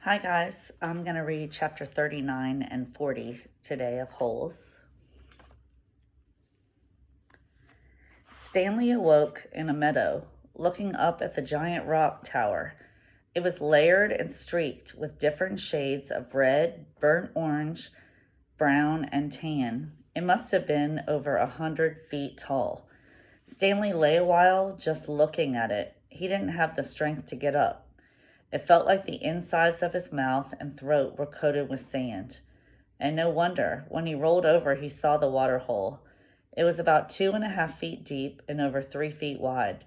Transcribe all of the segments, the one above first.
Hi, guys. I'm going to read chapter 39 and 40 today of Holes. Stanley awoke in a meadow, looking up at the giant rock tower. It was layered and streaked with different shades of red, burnt orange, brown, and tan. It must have been over 100 feet tall. Stanley lay a while just looking at it. He didn't have the strength to get up. It felt like the insides of his mouth and throat were coated with sand. And no wonder, when he rolled over, he saw the water hole. It was about 2.5 feet deep and over 3 feet wide.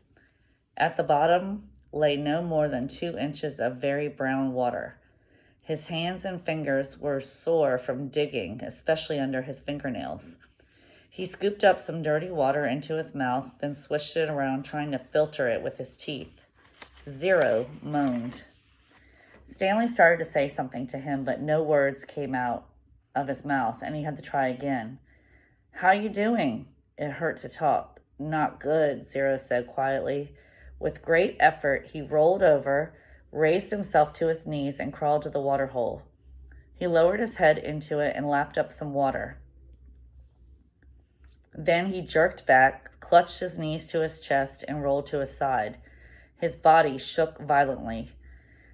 At the bottom lay no more than 2 inches of very brown water. His hands and fingers were sore from digging, especially under his fingernails. He scooped up some dirty water into his mouth, then swished it around, trying to filter it with his teeth. Zero moaned. Stanley started to say something to him, but no words came out of his mouth, and he had to try again. "How you doing?" It hurt to talk. "Not good," Zero said quietly. With great effort, he rolled over, raised himself to his knees, and crawled to the water hole. He lowered his head into it and lapped up some water. Then he jerked back, clutched his knees to his chest, and rolled to his side. His body shook violently.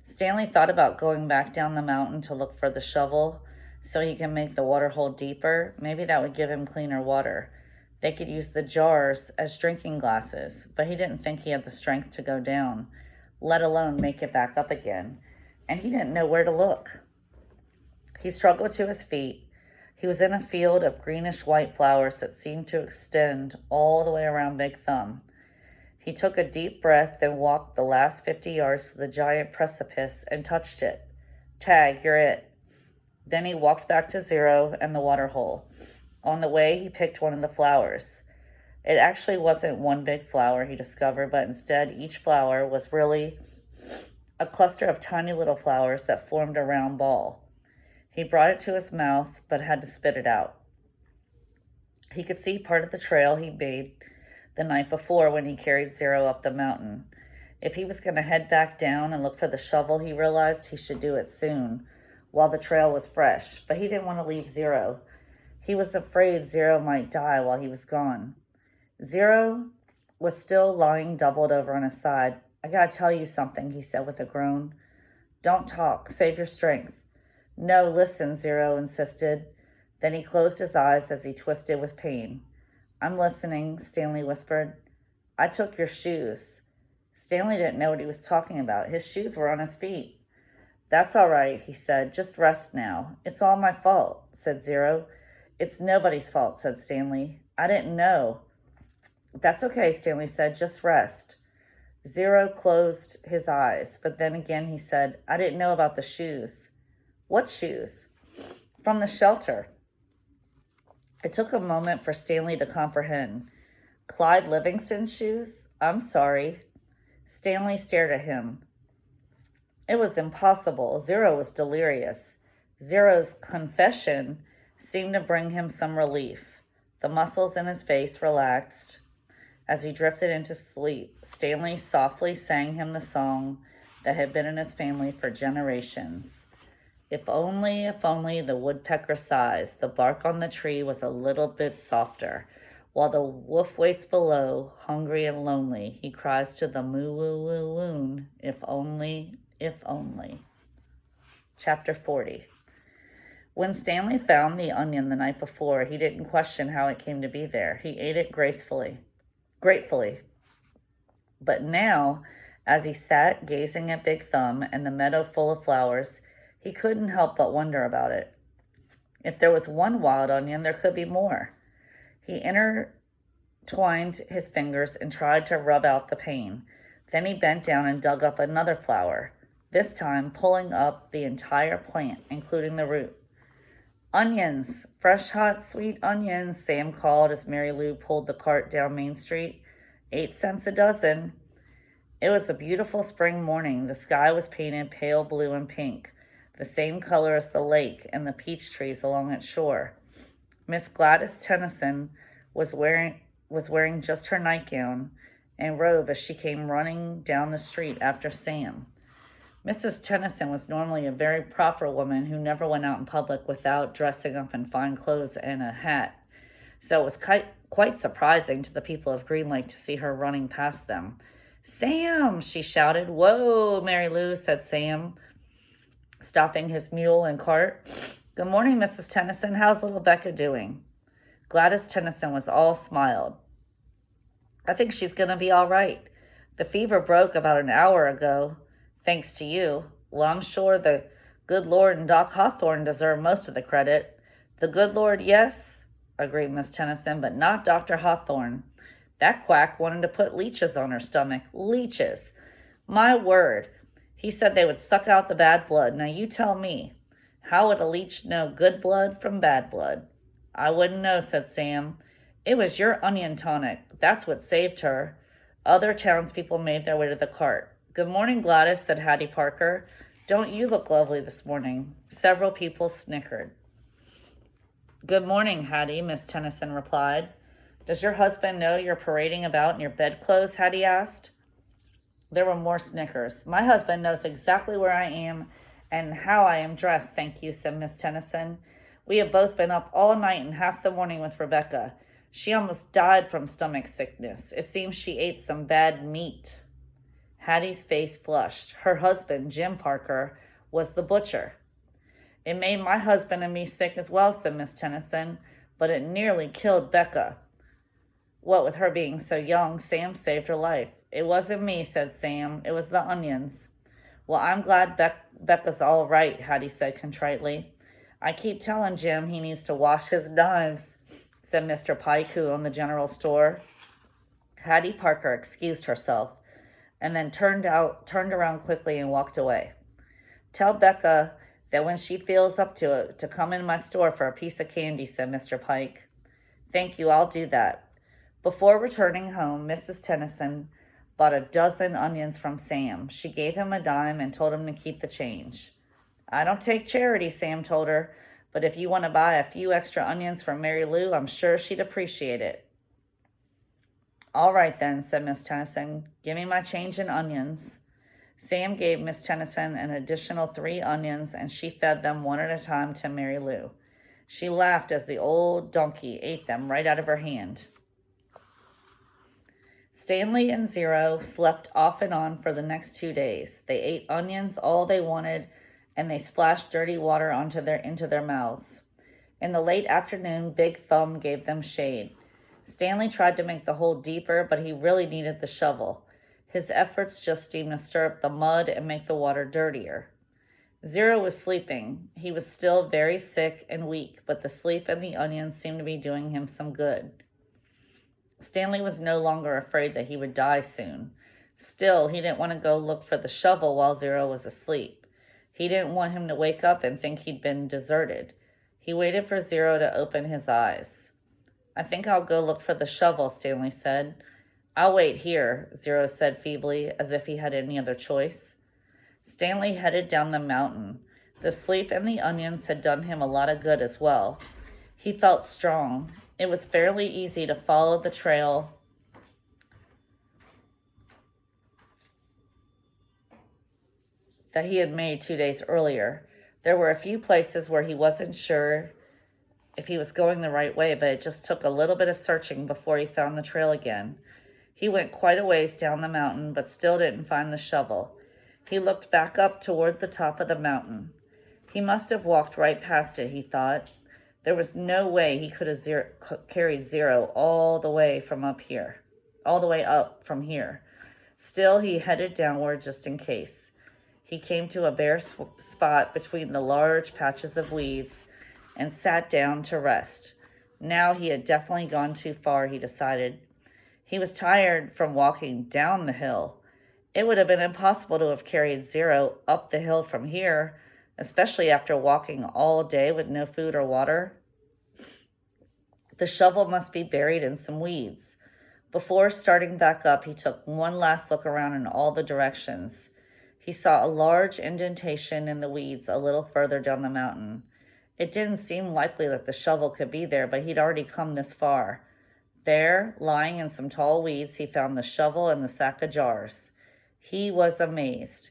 Stanley thought about going back down the mountain to look for the shovel so he can make the water hole deeper. Maybe that would give him cleaner water. They could use the jars as drinking glasses, but he didn't think he had the strength to go down, let alone make it back up again, and he didn't know where to look. He struggled to his feet. He was in a field of greenish-white flowers that seemed to extend all the way around Big Thumb. He took a deep breath, then walked the last 50 yards to the giant precipice and touched it. "Tag, you're it." Then he walked back to Zero and the water hole. On the way, he picked one of the flowers. It actually wasn't one big flower, he discovered, but instead each flower was really a cluster of tiny little flowers that formed a round ball. He brought it to his mouth, but had to spit it out. He could see part of the trail he made the night before when he carried Zero up the mountain. If he was going to head back down and look for the shovel, he realized he should do it soon, while the trail was fresh, but he didn't want to leave Zero. He was afraid Zero might die while he was gone. Zero was still lying doubled over on his side. "I gotta tell you something," he said with a groan. "Don't talk. Save your strength." "No, listen," Zero insisted. Then he closed his eyes as he twisted with pain. "I'm listening," Stanley whispered. "I took your shoes." Stanley didn't know what he was talking about. His shoes were on his feet. "That's all right," he said. "Just rest now." "It's all my fault," said Zero. "It's nobody's fault," said Stanley. "I didn't know." "That's okay," Stanley said. "Just rest." Zero closed his eyes, but then again he said, "I didn't know about the shoes." "What shoes?" "From the shelter." It took a moment for Stanley to comprehend. "Clyde Livingston's shoes? I'm sorry." Stanley stared at him. It was impossible. Zero was delirious. Zero's confession seemed to bring him some relief. The muscles in his face relaxed as he drifted into sleep. Stanley softly sang him the song that had been in his family for generations. If only the woodpecker sighs, the bark on the tree was a little bit softer. While the wolf waits below, hungry and lonely, he cries to the moo-woo-woo-woon, if only, if only. Chapter 40. When Stanley found the onion the night before, he didn't question how it came to be there. He ate it gratefully. But now, as he sat gazing at Big Thumb and the meadow full of flowers, he couldn't help but wonder about it. If there was one wild onion, there could be more. He intertwined his fingers and tried to rub out the pain. Then he bent down and dug up another flower, this time pulling up the entire plant, including the root. "Onions! Fresh, hot, sweet onions," Sam called as Mary Lou pulled the cart down Main Street. 8 cents a dozen. It was a beautiful spring morning. The sky was painted pale blue and pink, the same color as the lake and the peach trees along its shore. Miss Gladys Tennyson was wearing just her nightgown and robe as she came running down the street after Sam. Mrs. Tennyson was normally a very proper woman who never went out in public without dressing up in fine clothes and a hat, so it was quite surprising to the people of Green Lake to see her running past them. "Sam!" she shouted. "Whoa, Mary Lou," said Sam, stopping his mule and cart. "Good morning, Mrs. Tennyson. How's little Becca doing?" Gladys Tennyson was all smiled. "I think she's going to be all right. The fever broke about an hour ago, thanks to you. Well, I'm sure the good Lord and Doc Hawthorne deserve most of the credit." "The good Lord, yes," agreed Miss Tennyson, "but not Dr. Hawthorne. That quack wanted to put leeches on her stomach. Leeches! My word! He said they would suck out the bad blood. Now you tell me, how would a leech know good blood from bad blood?" "I wouldn't know," said Sam. "It was your onion tonic. That's what saved her." Other townspeople made their way to the cart. "Good morning, Gladys," said Hattie Parker. "Don't you look lovely this morning?" Several people snickered. "Good morning, Hattie," Miss Tennyson replied. "Does your husband know you're parading about in your bedclothes?" Hattie asked. There were more snickers. "My husband knows exactly where I am and how I am dressed, thank you," said Miss Tennyson. "We have both been up all night and half the morning with Rebecca. She almost died from stomach sickness. It seems she ate some bad meat." Hattie's face flushed. Her husband, Jim Parker, was the butcher. "It made my husband and me sick as well," said Miss Tennyson, "but it nearly killed Becca. What with her being so young, Sam saved her life." "It wasn't me," said Sam. "It was the onions." "Well, I'm glad Becca's all right," Hattie said contritely. "I keep telling Jim he needs to wash his knives," said Mr. Pike, who owned the general store. Hattie Parker excused herself and then turned around quickly and walked away. "Tell Becca that when she feels up to it, to come in my store for a piece of candy," said Mr. Pike. "Thank you, I'll do that." Before returning home, Mrs. Tennyson bought a dozen onions from Sam. She gave him a dime and told him to keep the change. "I don't take charity," Sam told her, "but if you want to buy a few extra onions from Mary Lou, I'm sure she'd appreciate it." "All right then," said Miss Tennyson. "Give me my change in onions." Sam gave Miss Tennyson an additional 3 onions, and she fed them one at a time to Mary Lou. She laughed as the old donkey ate them right out of her hand. Stanley and Zero slept off and on for the next 2 days. They ate onions all they wanted, and they splashed dirty water into their mouths. In the late afternoon, Big Thumb gave them shade. Stanley tried to make the hole deeper, but he really needed the shovel. His efforts just seemed to stir up the mud and make the water dirtier. Zero was sleeping. He was still very sick and weak, but the sleep and the onions seemed to be doing him some good. Stanley was no longer afraid that he would die soon. Still, he didn't want to go look for the shovel while Zero was asleep. He didn't want him to wake up and think he'd been deserted. He waited for Zero to open his eyes. "I think I'll go look for the shovel," Stanley said. "I'll wait here," Zero said feebly, as if he had any other choice. Stanley headed down the mountain. The sleep and the onions had done him a lot of good as well. He felt strong. It was fairly easy to follow the trail that he had made 2 days earlier. There were a few places where he wasn't sure if he was going the right way, but it just took a little bit of searching before he found the trail again. He went quite a ways down the mountain, but still didn't find the shovel. He looked back up toward the top of the mountain. He must have walked right past it, he thought. There was no way he could have carried Zero all the way up from here. Still, he headed downward just in case. He came to a bare spot between the large patches of weeds and sat down to rest. Now he had definitely gone too far, he decided. He was tired from walking down the hill. It would have been impossible to have carried Zero up the hill from here, especially after walking all day with no food or water. The shovel must be buried in some weeds. Before starting back up, he took one last look around in all the directions. He saw a large indentation in the weeds a little further down the mountain. It didn't seem likely that the shovel could be there, but he'd already come this far. There, lying in some tall weeds, he found the shovel and the sack of jars. He was amazed.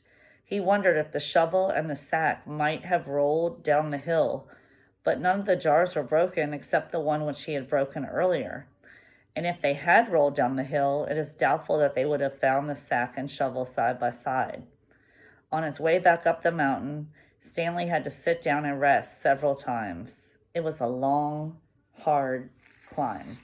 He wondered if the shovel and the sack might have rolled down the hill, but none of the jars were broken except the one which he had broken earlier. And if they had rolled down the hill, it is doubtful that they would have found the sack and shovel side by side. On his way back up the mountain, Stanley had to sit down and rest several times. It was a long, hard climb.